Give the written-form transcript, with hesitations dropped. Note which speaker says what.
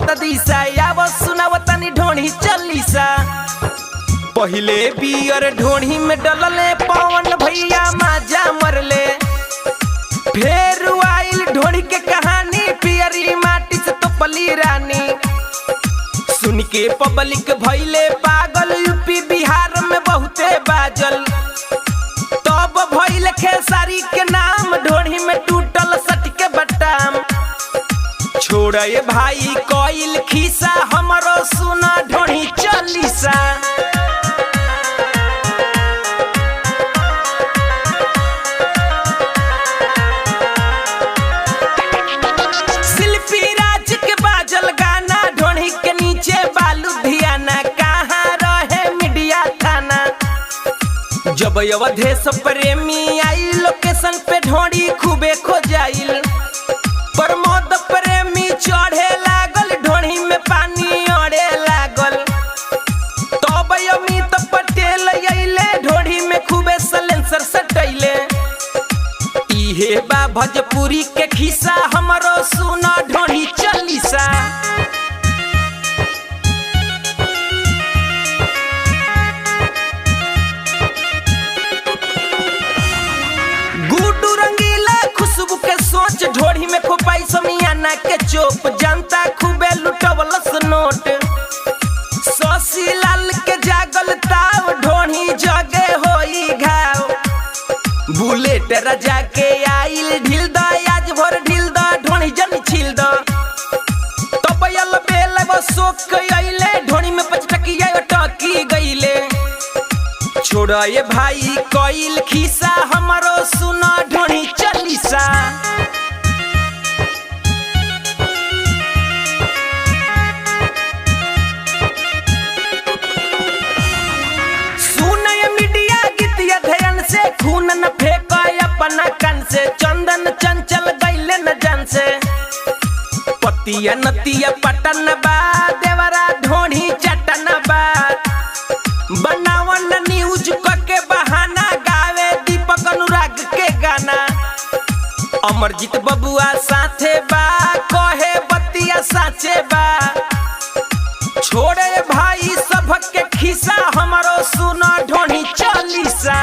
Speaker 1: बदलत दिशा याव सुनाव तनी ढोणी चलीसा। पहिले बियर ढोणी में डलले पवन भैया माजा मरले। फेर आइल ढोणी के कहानी पियरी माटी से तोपली रानी। सुन के पब्लिक भइले पागल यूपी बिहार में बहुते बाजल। तब भइल खेसारी के नाम ढोणी में टूटल सट के बटाम। छोड़े भाई कोइल खीसा हमरो सुना ढोणी चलीसा। शिल्पी राज के बाजल गाना ढोणी के नीचे बालू धियाना। कहाँ रहे मीडिया थाना जब अवधेश प्रेमी आई लोकेशन पे ढोणी खूबे खोजाइल। प्रमोद प्रेमी चढ़े लागल ढोणी में पानी अड़े लागल। तब अमित पटेल अइले ढोणी में खूबे सलेंसर सटैले। इहे बा भोजपुरी के खिस्सा हमरो सुना ढोणी चलीसा। गुड्डू रंगीला खुशबू के सोच ढोणी में खोपाई समियाना के चोप। जनता खूबे लुटवलस नोट। शशि लाल के जागल ताव ढोणी जगे होई घाव। बुलेट राजा के आइल ढील द आज भर ढील द ढोणी जन छील द। तब यल बेल वो सोक आइले ढोणी में पचटकिया टकी गइले। छोड़े भाई कोइल खीसा हमरो सुना ढोणी चलीसा। सुनय मीडिया गीतिया ध्यान से खून न फेंक अपना कन से। चंदन चंचल गइले न जान से। पतिया नतिया पटन बा देवरा ढोणी चटन बा। बनावन न्यूज के बहाना गावे दीपक अनुराग के गाना। अमरजीत बबुआ साथे बा कहे बतिया साचे बा। छोड़े भाई सबक के खिस्सा हमरो सुना ढोणी चलीसा।